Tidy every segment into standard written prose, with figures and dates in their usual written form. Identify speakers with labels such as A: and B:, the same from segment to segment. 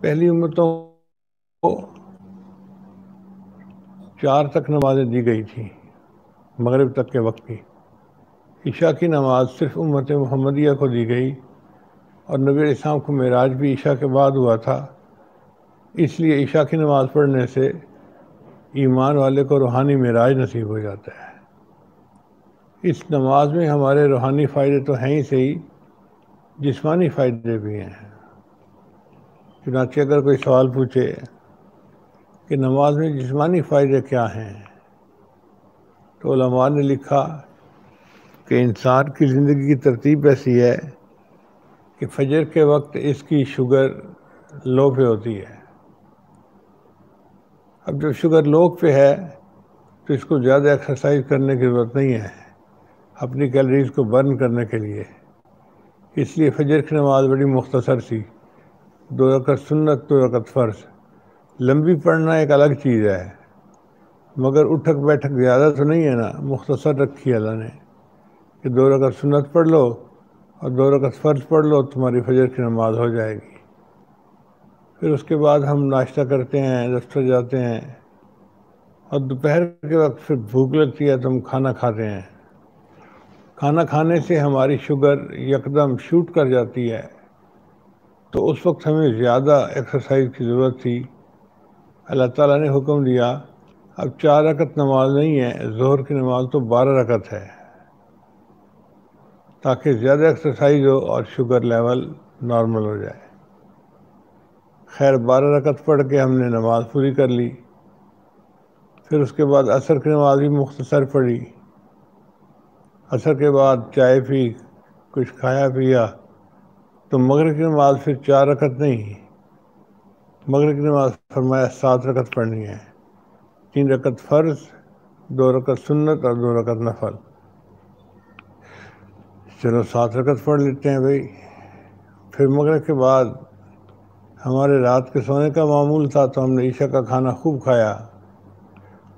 A: پہلی امتوں کو 4 تک نمازیں دی گئی تھیں مغرب تک کے وقت کی. عشاء کی نماز صرف امت محمدیہ کو دی گئی اور نبی علیہ السلام کو معراج بھی عشاء کے بعد ہوا تھا. اس لیے عشاء کی نماز پڑھنے سے ایمان والے کو روحانی معراج نصیب ہو جاتا ہے. اس نماز میں ہمارے روحانی فائدے تو ہیں ہی صحیح، جسمانی فائدے بھی ہیں. چنانچہ اگر کوئی سوال پوچھے کہ نماز میں جسمانی فائدے کیا ہیں، تو علماء نے لکھا کہ انسان کی زندگی کی ترتیب ایسی ہے کہ فجر کے وقت اس کی شوگر لو پہ ہوتی ہے. اب جب شوگر لو پہ ہے تو اس کو زیادہ ایکسرسائز کرنے کی ضرورت نہیں ہے اپنی کیلریز کو برن کرنے کے لیے. اس لیے فجر کی نماز بڑی مختصر سی، 2 رکعت سنت 2 رکعت فرض. لمبی پڑھنا ایک الگ چیز ہے، مگر اٹھک بیٹھک زیادہ تو نہیں ہے نا، مختصر رکھی ہے اللہ نے کہ 2 رکعت سنت پڑھ لو اور 2 رکعت فرض پڑھ لو، تمہاری فجر کی نماز ہو جائے گی. پھر اس کے بعد ہم ناشتہ کرتے ہیں، دفتر جاتے ہیں، اور دوپہر کے وقت پھر بھوک لگتی ہے تو ہم کھانا کھاتے ہیں. کھانا کھانے سے ہماری شوگر یکدم شوٹ کر جاتی ہے، تو اس وقت ہمیں زیادہ ایکسرسائز کی ضرورت تھی. اللہ تعالیٰ نے حکم دیا اب 4 رکعت نماز نہیں ہے، ظہر کی نماز تو 12 رکعت ہے، تاکہ زیادہ ایکسرسائز ہو اور شوگر لیول نارمل ہو جائے. خیر 12 رکعت پڑھ کے ہم نے نماز پوری کر لی. پھر اس کے بعد عصر کی نماز بھی مختصر پڑھی. عصر کے بعد چائے پی، کچھ کھایا پیا، تو مغرب کی نماز پھر 4 رکعت نہیں، مغرب کی نماز فرمایا 7 رکعت پڑھنی ہے. 3 رکعت فرض، 2 رکعت سنت اور 2 رکعت نفل. چلو 7 رکعت پڑھ لیتے ہیں بھائی. پھر مغرب کے بعد ہمارے رات کے سونے کا معمول تھا تو ہم نے عشاء کا کھانا خوب کھایا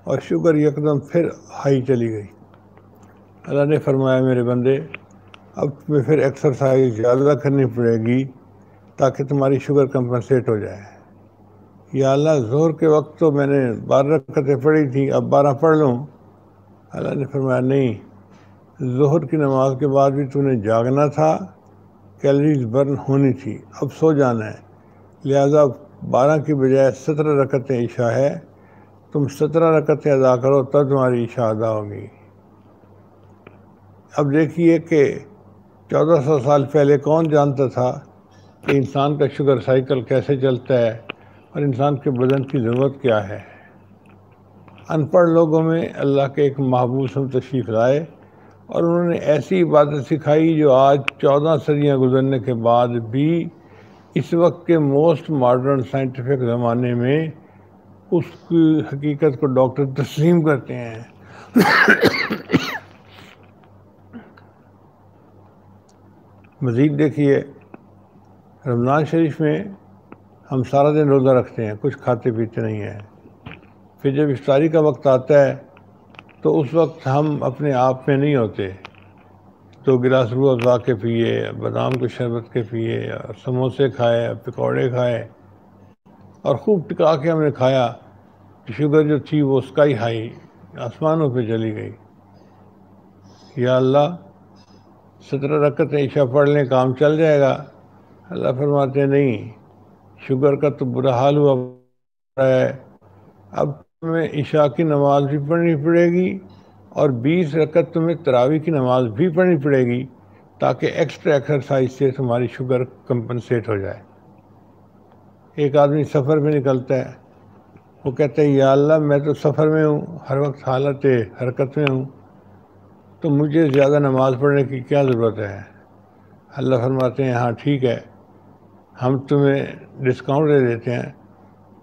A: اور شوگر یکدم پھر ہائی چلی گئی. اللہ نے فرمایا میرے بندے اب تمہیں پھر ایکسرسائز زیادہ کرنی پڑے گی تاکہ تمہاری شوگر کمپنسیٹ ہو جائے. یا اللہ ظہر کے وقت تو میں نے 12 رکعتیں پڑھی تھیں، اب 12 پڑھ لوں. اللہ نے فرمایا نہیں، ظہر کی نماز کے بعد بھی تو نے جاگنا تھا، کیلریز برن ہونی تھی، اب سو جانا ہے. لہٰذا 12 کی بجائے 17 رکعتیں عشاء ہے، تم 17 رکعتیں ادا کرو تب تمہاری عشاء ادا ہوگی. اب دیکھیے کہ 1400 سال پہلے کون جانتا تھا کہ انسان کا شوگر سائیکل کیسے چلتا ہے اور انسان کے بدن کی ضرورت کیا ہے. ان پڑھ لوگوں میں اللہ کے ایک محبوب ہم تشریف لائے اور انہوں نے ایسی عبادت سکھائی جو آج 14 صدیاں گزرنے کے بعد بھی اس وقت کے موسٹ ماڈرن سائنٹیفک زمانے میں اس کی حقیقت کو ڈاکٹر تسلیم کرتے ہیں. مزید دیکھیے رمضان شریف میں ہم سارا دن روزہ رکھتے ہیں، کچھ کھاتے پیتے نہیں ہیں. پھر جب افطاری کا وقت آتا ہے تو اس وقت ہم اپنے آپ میں نہیں ہوتے. 2 گلاس روح افزا کے پیے، بادام کے شربت کے پیے، سموسے کھائے، پکوڑے کھائے اور خوب ٹکا کے ہم نے کھایا. شوگر جو تھی وہ اسکائی ہائی آسمانوں پہ چلی گئی. یا اللہ 17 رکعتیں عشاء پڑھ لیں کام چل جائے گا. اللہ فرماتے ہیں نہیں، شوگر کا تو برا حال ہوا ہے، اب تمہیں عشاء کی نماز بھی پڑھنی پڑے گی اور 20 رکعت تمہیں تراویح کی نماز بھی پڑھنی پڑے گی تاکہ ایکسٹرا ایکسرسائز سے تمہاری شوگر کمپنسیٹ ہو جائے. ایک آدمی سفر میں نکلتا ہے، وہ کہتا ہے یا اللہ میں تو سفر میں ہوں، ہر وقت حالت حرکت میں ہوں، تو مجھے زیادہ نماز پڑھنے کی کیا ضرورت ہے. اللہ فرماتے ہیں ہاں ٹھیک ہے، ہم تمہیں ڈسکاؤنٹ دے دیتے ہیں،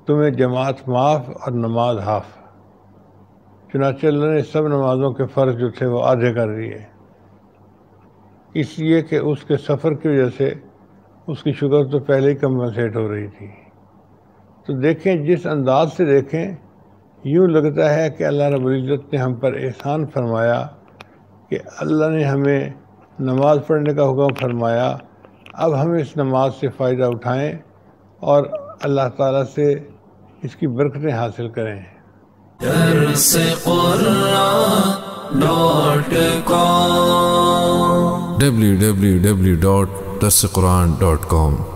A: تمہیں جماعت معاف اور نماز ہاف. چنانچہ اللہ نے سب نمازوں کے فرض جو تھے وہ آدھے کر دیے، اس لیے کہ اس کے سفر کی وجہ سے اس کی شوگر تو پہلے ہی کمپنسیٹ ہو رہی تھی. تو دیکھیں جس انداز سے دیکھیں یوں لگتا ہے کہ اللہ رب العزت نے ہم پر احسان فرمایا کہ اللہ نے ہمیں نماز پڑھنے کا حکم فرمایا، اب ہم اس نماز سے فائدہ اٹھائیں اور اللہ تعالیٰ سے اس کی برکتیں حاصل کریں۔
B: www.darsequran.com